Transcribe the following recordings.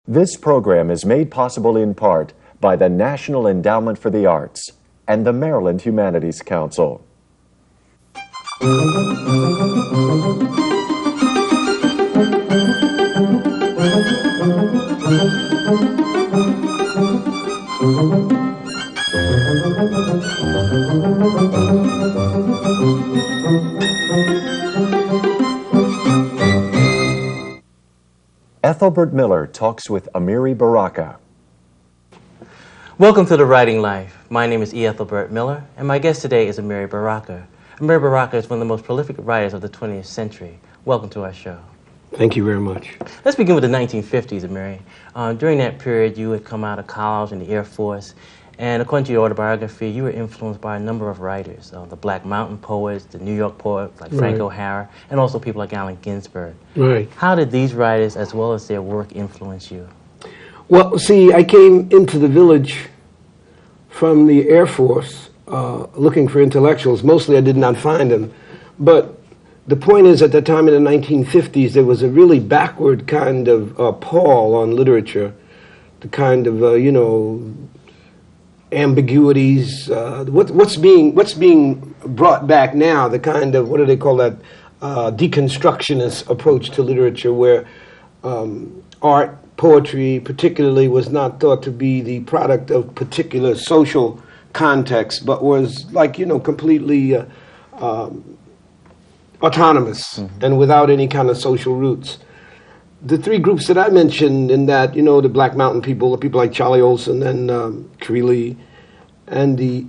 This program is made possible in part by the National Endowment for the Arts and the Maryland Humanities Council. Ethelbert Miller talks with Amiri Baraka. Welcome to The Writing Life. My name is Ethelbert Miller, and my guest today is Amiri Baraka. Amiri Baraka is one of the most prolific writers of the 20th century. Welcome to our show. Thank you very much. Let's begin with the 1950s, Amiri. During that period, you had come out of college in the Air Force, and according to your autobiography, you were influenced by a number of writers, the Black Mountain poets, the New York poets like Frank O'Hara, and also people like Allen Ginsberg. Right. How did these writers, as well as their work, influence you? Well, see, I came into the village from the Air Force looking for intellectuals. Mostly I did not find them. But the point is, at the time in the 1950s, there was a really backward kind of pall on literature, the kind of, ambiguities. What's being brought back now, the kind of, what do they call that, deconstructionist approach to literature, where art, poetry particularly, was not thought to be the product of particular social context, but was completely autonomous and without any kind of social roots. The three groups that I mentioned in that, the Black Mountain people, the people like Charlie Olson and Creeley, and the,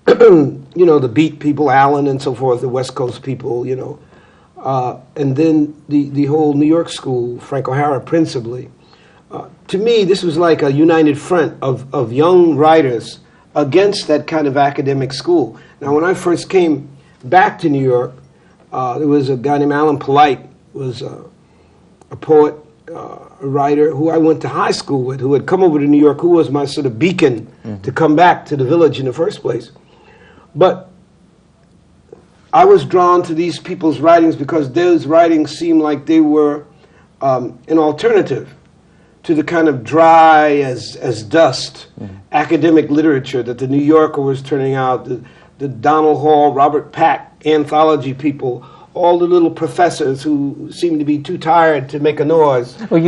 the beat people, Allen and so forth, the West Coast people, and then the whole New York school, Frank O'Hara principally. To me, this was like a united front of young writers against that kind of academic school. Now, when I first came back to New York, there was a guy named Alan Polite, was a poet, a writer who I went to high school with, who had come over to New York, who was my sort of beacon to come back to the village in the first place. But I was drawn to these people's writings because those writings seemed like they were an alternative to the kind of dry as dust academic literature that the New Yorker was turning out, the Donald Hall, Robert Pack anthology people, all the little professors who seemed to be too tired to make a noise. Well,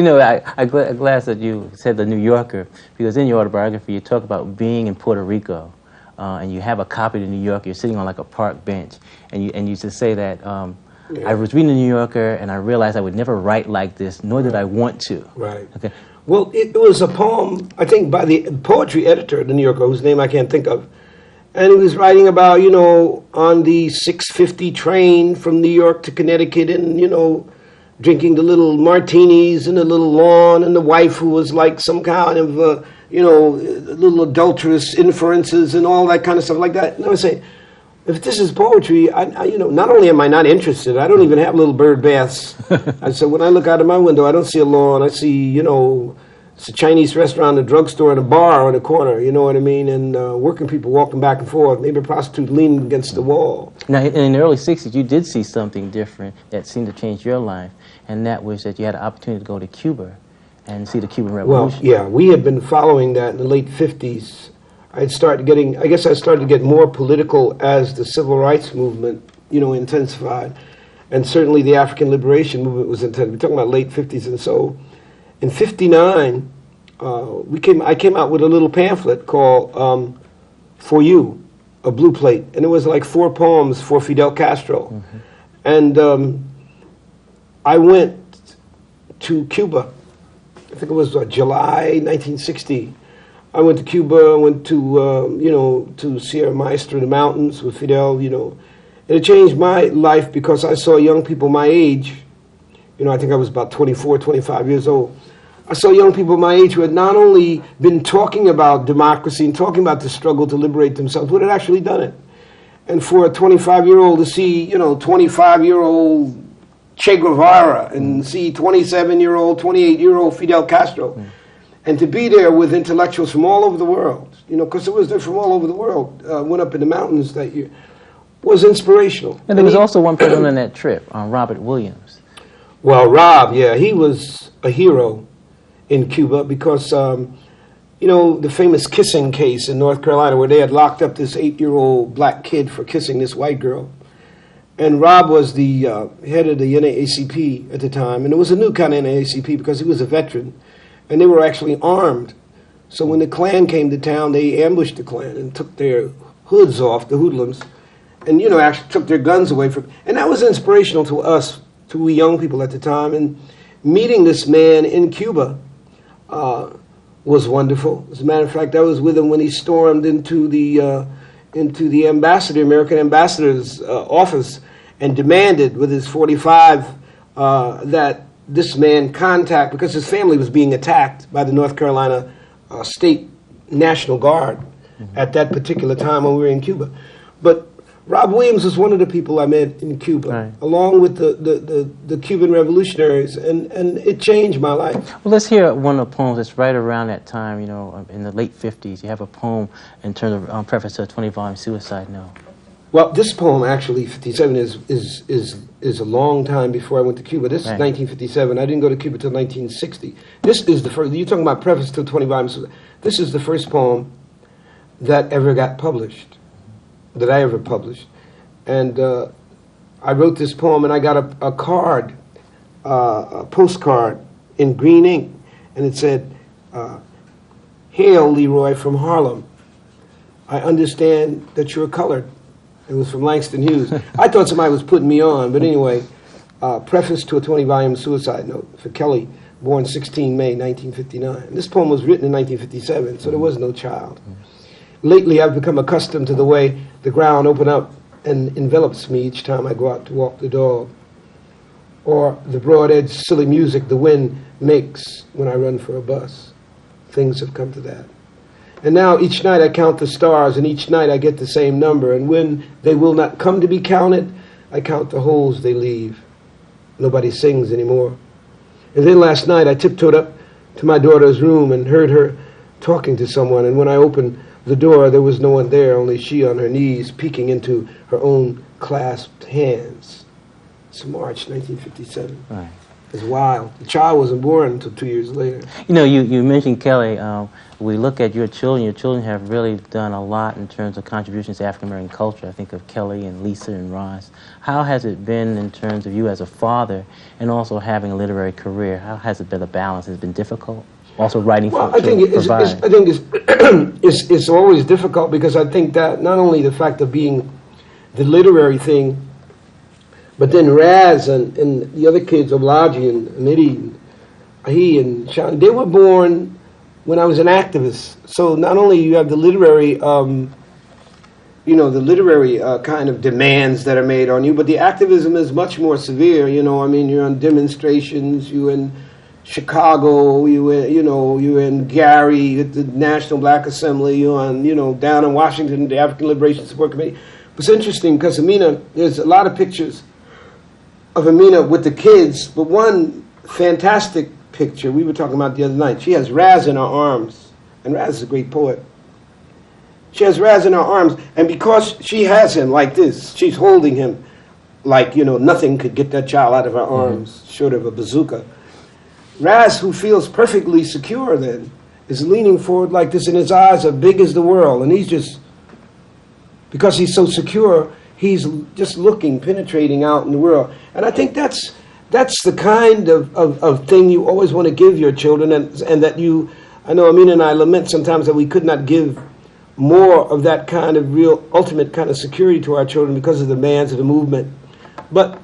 I'm glad that you said the New Yorker, because in your autobiography you talk about being in Puerto Rico, and you have a copy of the New Yorker, you're sitting on like a park bench, and you just say that, I was reading the New Yorker and I realized I would never write like this, nor did I want to. Right. Okay. Well, it was a poem, I think, by the poetry editor of the New Yorker, whose name I can't think of. And he was writing about, on the 6:50 train from New York to Connecticut and, drinking the little martinis in the little lawn, and the wife who was like some kind of, little adulterous inferences and all that kind of stuff like that. And I was saying, if this is poetry, I not only am I not interested, I don't even have little bird baths. I said, when I look out of my window, I don't see a lawn. I see, it's a Chinese restaurant, a drugstore, and a bar on the corner, you know what I mean? And working people walking back and forth, maybe a prostitute leaning against the wall. Now, in the early 60s, you did see something different that seemed to change your life, and that was that you had an opportunity to go to Cuba and see the Cuban Revolution. Well, yeah, we had been following that in the late 50s. I started to get more political as the civil rights movement, intensified. And certainly the African liberation movement was intense. We're talking about late 50s. And so in 59, I came out with a little pamphlet called For You, a blue plate. And it was like 4 poems for Fidel Castro. And I went to Cuba. I think it was July 1960. I went to Cuba. I went to to Sierra Maestra, the mountains with Fidel. And it changed my life because I saw young people my age. I think I was about 24, 25 years old. I saw young people my age who had not only been talking about democracy and talking about the struggle to liberate themselves, but had actually done it. And for a 25-year-old to see, 25-year-old Che Guevara and see 27-year-old, 28-year-old Fidel Castro. And to be there with intellectuals from all over the world, because it was there from all over the world, went up in the mountains that year, was inspirational. And there was also one person on that trip, Robert Williams. Well, Rob, yeah, he was a hero in Cuba because, you know, the famous kissing case in North Carolina where they had locked up this 8-year-old black kid for kissing this white girl. And Rob was the head of the NAACP at the time, and it was a new kind of NAACP because he was a veteran, and they were actually armed. So when the Klan came to town, they ambushed the Klan and took their hoods off, the hoodlums, and, you know, actually took their guns away from. And that was inspirational to us, to we young people at the time. And meeting this man in Cuba was wonderful. As a matter of fact, I was with him when he stormed into the American ambassador's office and demanded with his .45 that this man contact, because his family was being attacked by the North Carolina State National Guard at that particular time when we were in Cuba. But Rob Williams was one of the people I met in Cuba, right, along with the Cuban revolutionaries, and it changed my life. Well, let's hear one of the poems that's right around that time, you know, in the late 50s. You have a poem in terms of preface to a 20-volume suicide note. Well, this poem, actually, 57, is a long time before I went to Cuba. This is 1957. I didn't go to Cuba till 1960. This is the first, you're talking about preface to a 20-volume suicide. This is the first poem that ever got published, that I ever published. And I wrote this poem, and I got a card, a postcard in green ink, and it said, "Hail, LeRoi from Harlem. I understand that you're colored." It was from Langston Hughes. I thought somebody was putting me on, but anyway, preface to a 20-volume suicide note for Kelly, born 16 May 1959. This poem was written in 1957, so there was no child. Lately, I've become accustomed to the way the ground opened up and envelops me each time I go out to walk the dog, or the broad-edged silly music the wind makes when I run for a bus. Things have come to that. And now each night I count the stars, and each night I get the same number, and when they will not come to be counted, I count the holes they leave. Nobody sings anymore. And then last night I tiptoed up to my daughter's room and heard her talking to someone, and when I opened the door, there was no one there, only she on her knees, peeking into her own clasped hands. It's March 1957. Right. It's wild. The child wasn't born until 2 years later. You know, you mentioned Kelly. We look at your children. Your children have really done a lot in terms of contributions to African American culture. I think of Kelly and Lisa and Ross. How has it been in terms of you as a father and also having a literary career? How has it been a balance? Has it been difficult? Also writing for I think it's always difficult, because I think that not only the fact of being the literary thing, but then Raz and the other kids, Oblaji and Amiri, and Ahi and Sean, they were born when I was an activist. So not only you have the literary, you know, the literary kind of demands that are made on you, but the activism is much more severe. You know, I mean, you're on demonstrations, you're in Chicago, you're in Gary at the National Black Assembly, you're on, you know, down in Washington, the African Liberation Support Committee. It's interesting because Amina, there's a lot of pictures of Amina with the kids, but one fantastic picture we were talking about the other night, she has Raz in her arms, and Raz is a great poet. She has Raz in her arms, and because she has him like this, she's holding him like, you know, nothing could get that child out of her arms, short of a bazooka. Raz, who feels perfectly secure then, is leaning forward like this, and his eyes are big as the world, and he's just, because he's so secure, he's just looking, penetrating out in the world. And I think that's the kind of thing you always want to give your children, and that you, I know Amina and I lament sometimes that we could not give more of that kind of real, ultimate kind of security to our children because of the demands of the movement. But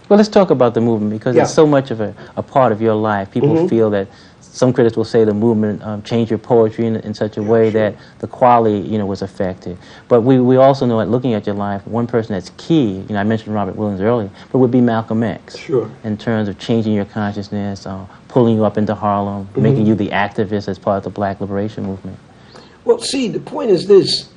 well, let's talk about the movement, because it's so much of a part of your life. People feel that, some critics will say the movement changed your poetry in such a way that the quality, you know, was affected. But we also know that looking at your life, one person that's key, you know, I mentioned Robert Williams earlier, but would be Malcolm X. Sure. In terms of changing your consciousness, pulling you up into Harlem, making you the activist as part of the Black liberation movement. Well, see, the point is this,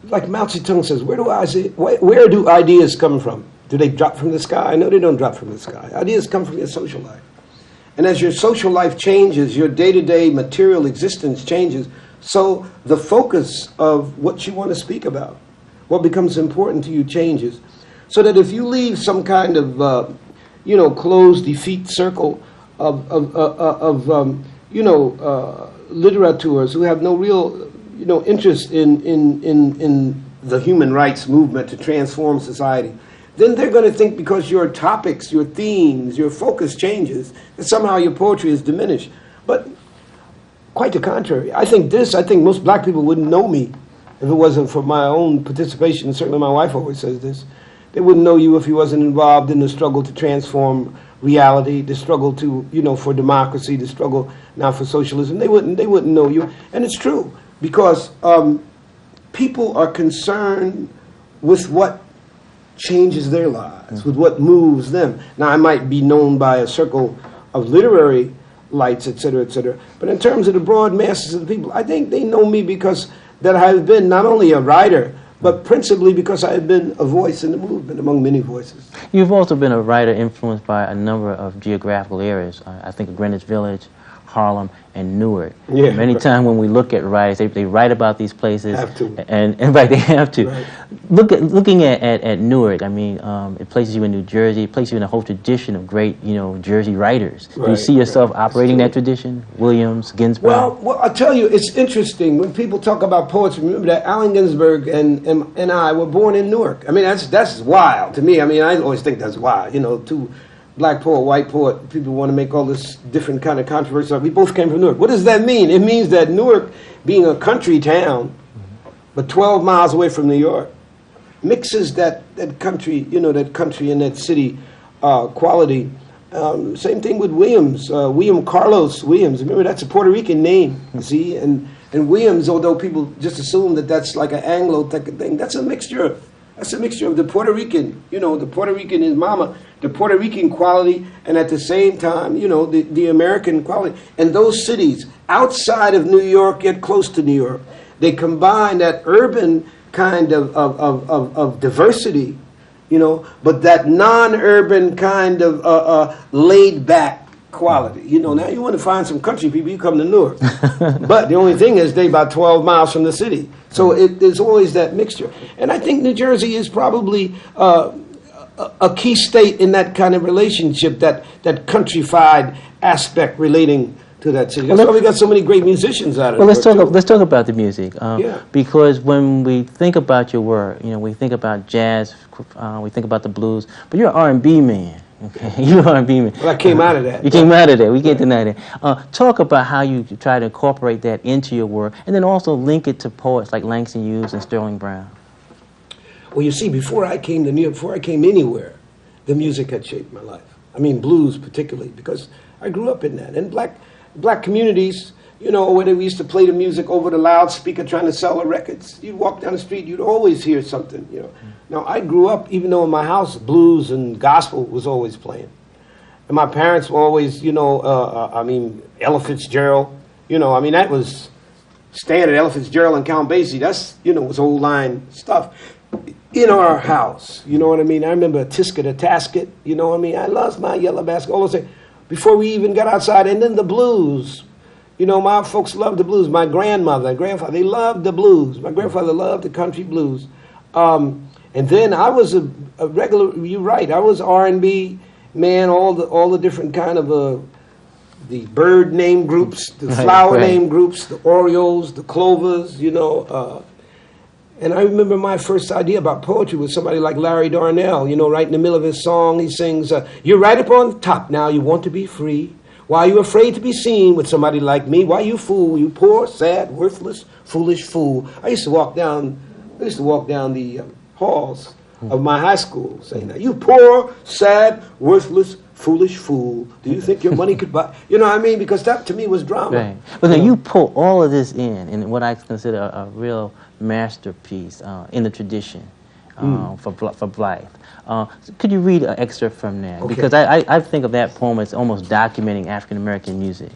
like Mao Zedong says, where do ideas come from? Do they drop from the sky? No, they don't drop from the sky. Ideas come from your social life. And as your social life changes, your day-to-day material existence changes, so the focus of what you want to speak about, what becomes important to you, changes. So that if you leave some kind of, you know, closed, effete circle of literateurs who have no real, interest in the human rights movement to transform society, then they're going to think because your topics, your themes, your focus changes, that somehow your poetry is diminished. But quite the contrary. I think most black people wouldn't know me if it wasn't for my own participation. And certainly my wife always says this. They wouldn't know you if you wasn't involved in the struggle to transform reality, the struggle to, for democracy, the struggle now for socialism. They wouldn't know you. And it's true, because people are concerned with what changes their lives, with what moves them. Now, I might be known by a circle of literary lights, et cetera, but in terms of the broad masses of the people, I think they know me because that I've been not only a writer, but principally because I have been a voice in the movement among many voices. You've also been a writer influenced by a number of geographical areas. I think of Greenwich Village, Harlem, and Newark. Yeah, many times when we look at writers, they write about these places. Have to. And right, they have to. Right. Looking at Newark, I mean, it places you in New Jersey, it places you in a whole tradition of great, Jersey writers. Right, do you see yourself operating that tradition? Williams, Ginsberg? Well, I'll tell you, it's interesting. When people talk about poetry, remember that Allen Ginsberg and I were born in Newark. I mean, that's wild to me. I mean, I always think that's wild. Two black poet, white poet, people want to make all this different kind of controversy. We both came from Newark. What does that mean? It means that Newark, being a country town, but 12 miles away from New York, mixes that country, that country and that city quality. Same thing with Williams, William Carlos Williams. Remember, that's a Puerto Rican name, you see? And Williams, although people just assume that that's like an Anglo type of thing, that's a mixture. That's a mixture of the Puerto Rican, the Puerto Rican is mama, the Puerto Rican quality, and at the same time, the American quality. And those cities outside of New York, yet close to New York, they combine that urban kind of diversity, but that non-urban kind of laid-back quality. Now you want to find some country people, you come to Newark. But the only thing is they about 12 miles from the city. So there's always that mixture. And I think New Jersey is probably a key state in that kind of relationship, that countrified aspect relating to that city. That's why we got so many great musicians out of it. Well, let's talk about the music. Because when we think about your work, we think about jazz, we think about the blues, but you're an R&B man. Okay, you're an R&B man. Well, I came out of that. You came out of that. We can't deny that. Talk about how you try to incorporate that into your work, and then also link it to poets like Langston Hughes and Sterling Brown. Well, you see, before I came to New York, before I came anywhere, the music had shaped my life. I mean, blues particularly, because I grew up in that. And black communities, where we used to play the music over the loudspeaker trying to sell the records. You'd walk down the street, you'd always hear something, Now, I grew up, even though in my house, blues and gospel was always playing. And my parents were always, Ella Fitzgerald, that was standard. Ella Fitzgerald and Count Basie, that's, was old line stuff in our house. You know what I mean? I remember Tisket a Tasket, I lost my yellow basket, all those things, before we even got outside. And then the blues. My folks loved the blues. My grandmother and grandfather, they loved the blues. My grandfather loved the country blues. And then I was a regular, you're right, I was R&B man, all the different kind of the bird name groups, the flower name groups, the Orioles, the Clovers, and I remember my first idea about poetry was somebody like Larry Darnell, right in the middle of his song, he sings, you're right up on top now, you want to be free. Why are you afraid to be seen with somebody like me? Why you fool, you poor, sad, worthless, foolish fool. I used to walk down the halls of my high school saying that. You poor, sad, worthless, foolish fool. Do you think your money could buy? You know what I mean? Because that to me was drama. Right. But then you pull all of this in what I consider a real masterpiece in the tradition for Blythe. Could you read an excerpt from that? Okay. Because I think of that poem as almost documenting African American music.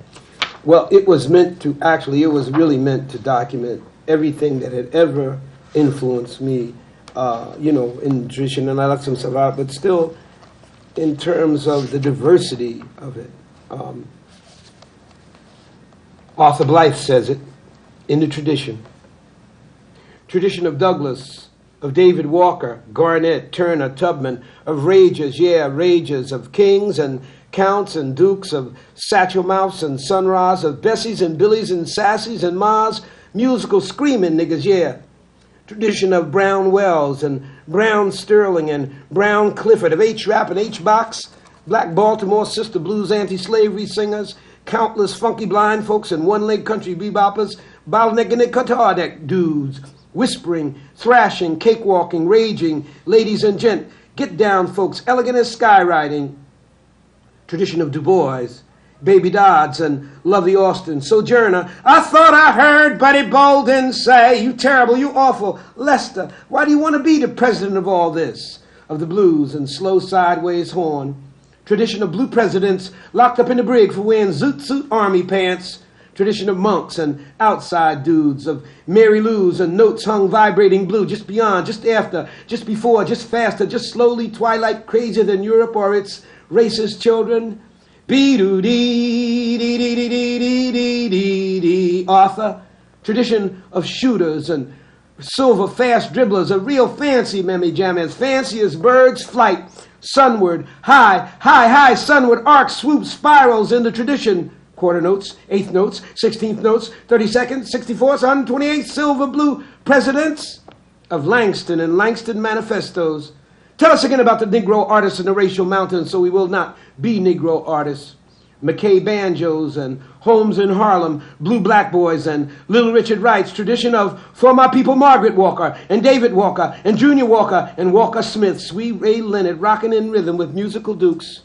Well, it was really meant to document everything that had ever influenced me, in tradition, and I left some stuff out, but still, in terms of the diversity of it. Arthur Blythe says it in the tradition of Douglass, of David Walker, Garnett, Turner, Tubman, of rages, of kings and counts and dukes, of satchel mouths and sun-ras, of Bessies and Billies and Sassies and Mas, musical screaming niggas, yeah. Tradition of Brown Wells and Brown Sterling and Brown Clifford, of H-Rap and H-Box, Black Baltimore Sister Blues anti-slavery singers, countless funky blind folks and one-leg country beboppers, bottlenecking and guitar deck dudes, whispering, thrashing, cakewalking, raging, ladies and gent, get down folks, elegant as skywriting. Tradition of Du Bois, Baby Dodds and Lovey Austin, Sojourner. I thought I heard Buddy Bolden say, you terrible, you awful, Lester, why do you want to be the president of all this? Of the blues and slow sideways horn. Tradition of blue presidents locked up in the brig for wearing zoot suit army pants. Tradition of monks and outside dudes, of Mary Lou's and notes hung vibrating blue, just beyond, just after, just before, just faster, just slowly, twilight crazier than Europe or its racist children. Be-do-dee-dee-dee-dee-dee-dee-dee. Arthur. Tradition of shooters and silver fast dribblers, of real fancy mammy jammers, fancy as birds flight, sunward, high, high, high, sunward, arc, swoop, spirals in the tradition. Quarter notes, eighth notes, 16th notes, 32nd, 64th, 128th, silver blue presidents of Langston and Langston manifestos. Tell us again about the Negro artists in the racial mountains so we will not be Negro artists. McKay banjos and Holmes in Harlem, Blue Black Boys and Little Richard Wright's tradition of For My People Margaret Walker and David Walker and Junior Walker and Walker Smith, Sweet Ray Leonard rocking in rhythm with musical dukes.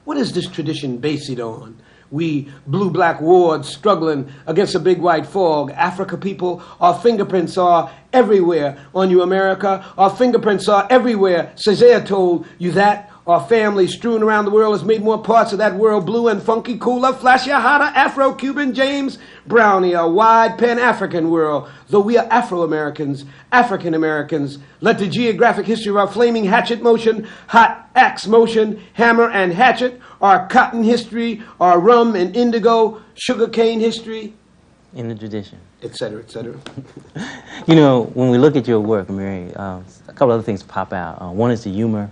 What is this tradition based on? We blue-black wards struggling against a big white fog. Africa people, our fingerprints are everywhere on you, America. Our fingerprints are everywhere. Césaire told you that. Our family strewn around the world has made more parts of that world blue and funky, cooler, flashier, hotter, Afro-Cuban James Brownie, a wide Pan-African world. Though we are Afro-Americans, African-Americans, let the geographic history of our flaming hatchet motion, hot axe motion, hammer and hatchet, our cotton history, our rum and indigo, sugarcane history, In the tradition. et cetera, et cetera. You know, when we look at your work, Amiri, a couple other things pop out. One is the humor.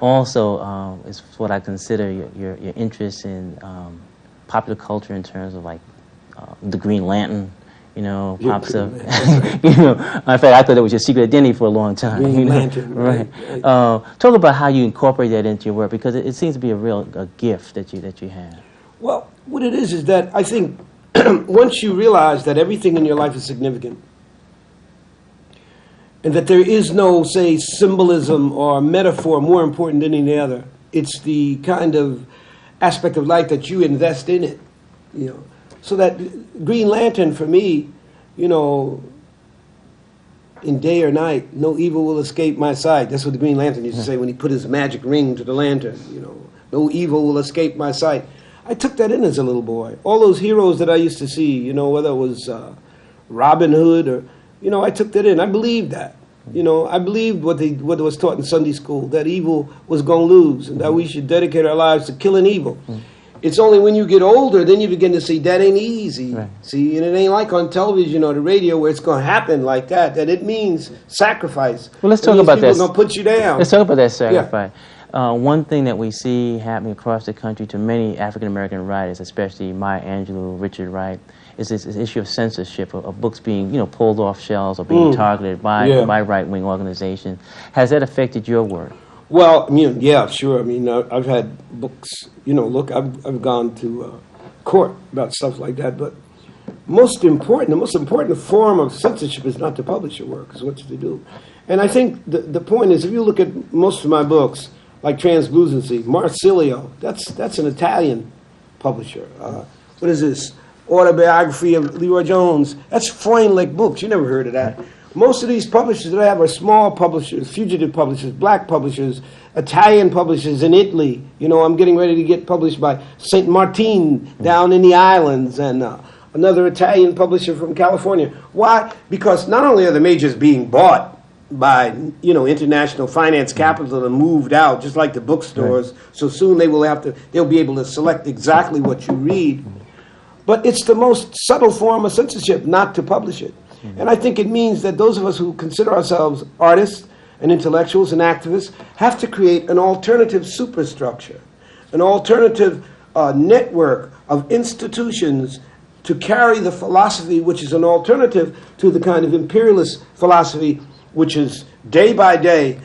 Also, is what I consider your interest in popular culture in terms of like the Green Lantern, you know, pops up. You know, in fact, I thought that was your secret identity for a long time. Green you know? Lantern, right? right. Talk about how you incorporate that into your work, because it seems to be a real gift that you have. Well, what it is that I think once you realize that everything in your life is significant, and that there is no, say, symbolism or metaphor more important than any other. It's the kind of aspect of life that you invest in it, you know. So that Green Lantern for me, you know, in day or night, no evil will escape my sight. That's what the Green Lantern used to say when he put his magic ring to the lantern, you know. No evil will escape my sight. I took that in as a little boy. All those heroes that I used to see, you know, whether it was Robin Hood or, you know, I took that in. I believed that. You know, I believed what was taught in Sunday school, that evil was going to lose and that we should dedicate our lives to killing evil. It's only when you get older, then you begin to see that ain't easy. Right. See, and it ain't like on television or the radio where it's going to happen like that it means sacrifice. Well, let's talk about that. People are going to put you down. Let's talk about that sacrifice. Yeah. One thing that we see happening across the country to many African-American writers, especially Maya Angelou, Richard Wright, is this issue of censorship, of books being, you know, pulled off shelves or being targeted by right-wing organizations. Has that affected your work? Well, I mean, yeah, sure. I mean, I've had books, you know, look, I've gone to court about stuff like that, but the most important form of censorship is not to publish your work, is what to do. And I think the point is, if you look at most of my books, like Translucency, Marsilio, that's an Italian publisher. What is this? Autobiography of LeRoi Jones. That's Freundlich Books. You never heard of that. Most of these publishers that I have are small publishers, fugitive publishers, black publishers, Italian publishers in Italy. You know, I'm getting ready to get published by St. Martin down in the islands, and another Italian publisher from California. Why? Because not only are the majors being bought by, you know, international finance capital and moved out, just like the bookstores, so soon they'll be able to select exactly what you read. But it's the most subtle form of censorship not to publish it. And I think it means that those of us who consider ourselves artists and intellectuals and activists have to create an alternative superstructure an alternative network of institutions to carry the philosophy which is an alternative to the kind of imperialist philosophy which is day by day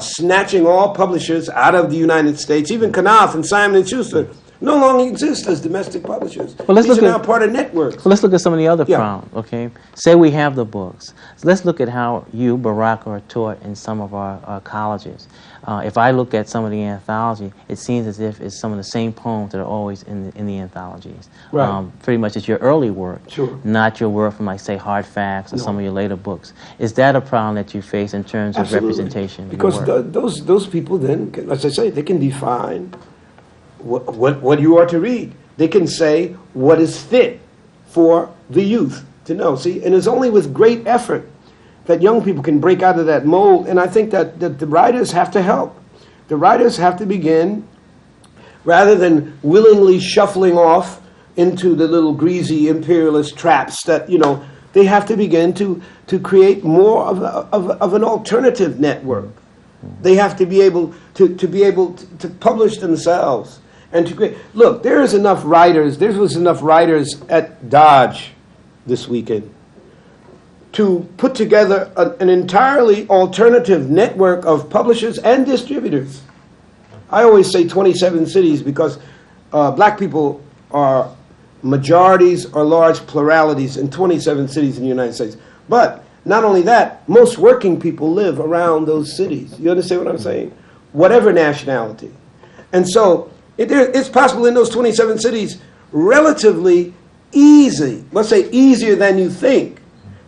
snatching all publishers out of the United States. Even Knopf and Simon & Schuster no longer exist as domestic publishers. These are now part of networks. Well, let's look at some of the other problems, okay? Say we have the books. So let's look at how you, Baraka, are taught in some of our colleges. If I look at some of the anthology, it seems as if it's some of the same poems that are always in the anthologies. Right. Pretty much it's your early work, sure, not your work from, like, say, Hard Facts or some of your later books. Is that a problem that you face in terms of representation? Because those people then, as I say, they can define what you are to read. They can say what is fit for the youth to know. See, and it's only with great effort that young people can break out of that mold, and I think that the writers have to help. The writers have to begin, rather than willingly shuffling off into the little greasy imperialist traps that, you know, they have to begin to create more of an alternative network. They have to be able to publish themselves and to create. Look, there was enough writers at Dodge this weekend to put together an entirely alternative network of publishers and distributors. I always say 27 cities because black people are majorities or large pluralities in 27 cities in the United States. But not only that, most working people live around those cities. You understand what I'm saying? Whatever nationality. And so it's possible in those 27 cities, relatively easy, let's say easier than you think,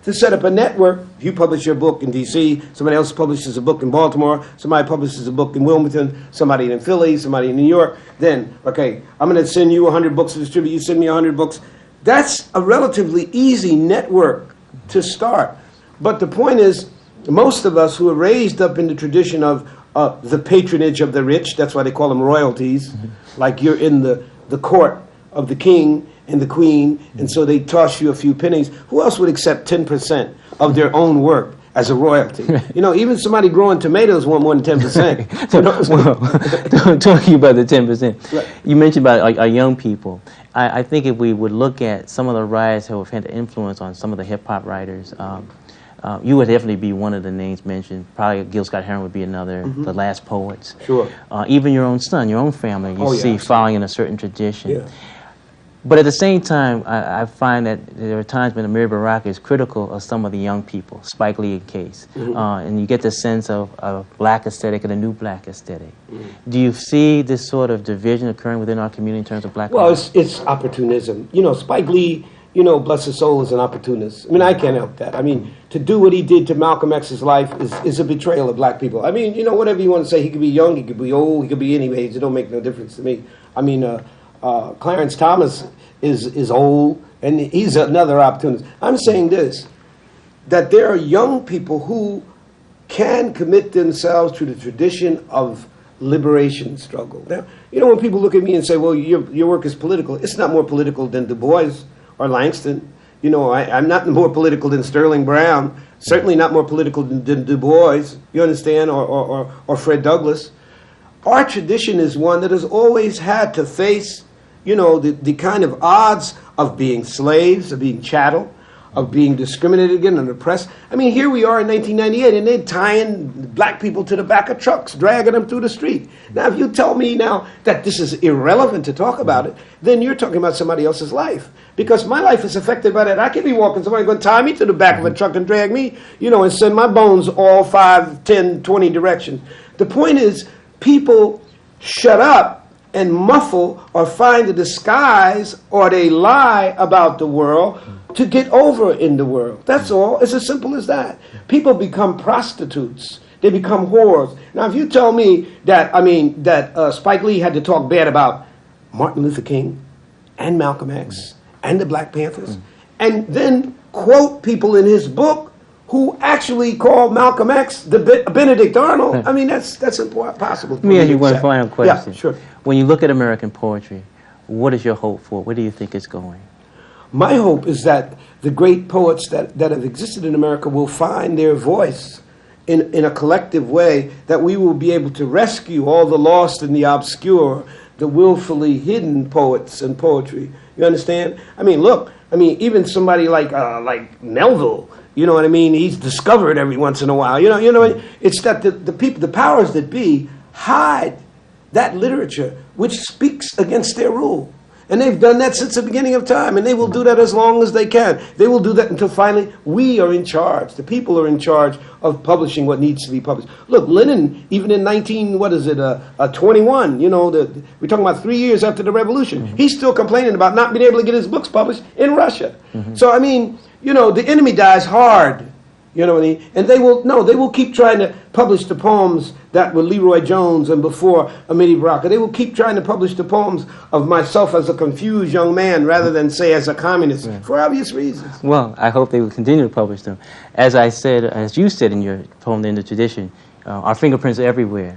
to set up a network. If you publish your book in D.C., somebody else publishes a book in Baltimore, somebody publishes a book in Wilmington, somebody in Philly, somebody in New York, then, okay, I'm going to send you 100 books to distribute, you send me 100 books. That's a relatively easy network to start. But the point is, most of us who are raised up in the tradition of the patronage of the rich, that's why they call them royalties, like you're in the court of the king and the queen, and so they toss you a few pennies. Who else would accept 10% of their own work as a royalty? You know, even somebody growing tomatoes want more than 10%. Well, talking about the 10%, right. You mentioned about our young people. I think if we would look at some of the writers who have had an influence on some of the hip-hop writers, you would definitely be one of the names mentioned. Probably Gil Scott-Heron would be another, the last poets. Sure. Even your own son, your own family, you see following in a certain tradition. Yeah. But at the same time, I find that there are times when Amiri Baraka is critical of some of the young people, Spike Lee case. And you get the sense of a black aesthetic and a new black aesthetic. Do you see this sort of division occurring within our community in terms of black Well, art? it's opportunism. You know, Spike Lee, you know, bless his soul, is an opportunist. I mean, I can't help that. I mean, to do what he did to Malcolm X's life is a betrayal of black people. I mean, you know, whatever you want to say, he could be young, he could be old, he could be any age. It don't make no difference to me. I mean, Clarence Thomas is old, and he's another opportunist. I'm saying this, that there are young people who can commit themselves to the tradition of liberation struggle. Now, you know, when people look at me and say, well, your work is political, it's not more political than Du Bois or Langston. You know, I'm not more political than Sterling Brown, certainly not more political than Du Bois, you understand, or Fred Douglass. Our tradition is one that has always had to face, you know, the kind of odds of being slaves, of being chattel, of being discriminated against and oppressed. I mean, here we are in 1998, and they're tying black people to the back of trucks, dragging them through the street. Now, if you tell me now that this is irrelevant to talk about it, then you're talking about somebody else's life. Because my life is affected by that. I could be walking, somebody going to tie me to the back of a truck and drag me, you know, and send my bones all 5, 10, 20 directions. The point is, people shut up and muffle or find a disguise or they lie about the world to get over in the world. That's all. It's as simple as that. People become prostitutes. They become whores. Now, if you tell me that, Spike Lee had to talk bad about Martin Luther King and Malcolm X and the Black Panthers, and then quote people in his book who actually called Malcolm X the Benedict Arnold, I mean, that's impossible. Let me ask you one final question. Yeah, sure. When you look at American poetry, what is your hope for? Where do you think it's going? My hope is that the great poets that have existed in America will find their voice in a collective way, that we will be able to rescue all the lost and the obscure, the willfully hidden poets and poetry. You understand? I mean, look, I mean, even somebody like Melville, you know what I mean? He's discovered every once in a while. You know, it's that the people, the powers that be, hide that literature which speaks against their rule. And they've done that since the beginning of time, and they will do that as long as they can. They will do that until finally we are in charge. The people are in charge of publishing what needs to be published. Look, Lenin, even in 21, you know, we're talking about 3 years after the revolution, he's still complaining about not being able to get his books published in Russia. So, I mean, you know, the enemy dies hard. You know what I mean? And they will keep trying to publish the poems that were LeRoi Jones and before Amiri Baraka. They will keep trying to publish the poems of myself as a confused young man rather than, say, as a communist, for obvious reasons. Well, I hope they will continue to publish them. As I said, as you said in your poem, The End of Tradition, our fingerprints are everywhere.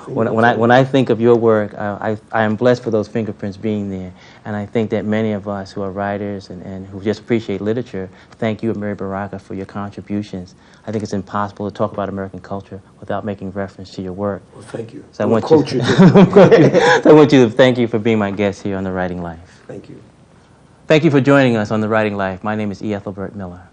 When I think of your work, I am blessed for those fingerprints being there. And I think that many of us who are writers and who just appreciate literature, thank you, Amiri Baraka, for your contributions. I think it's impossible to talk about American culture without making reference to your work. Well, thank you. So I want you to thank you for being my guest here on The Writing Life. Thank you. Thank you for joining us on The Writing Life. My name is Ethelbert Miller.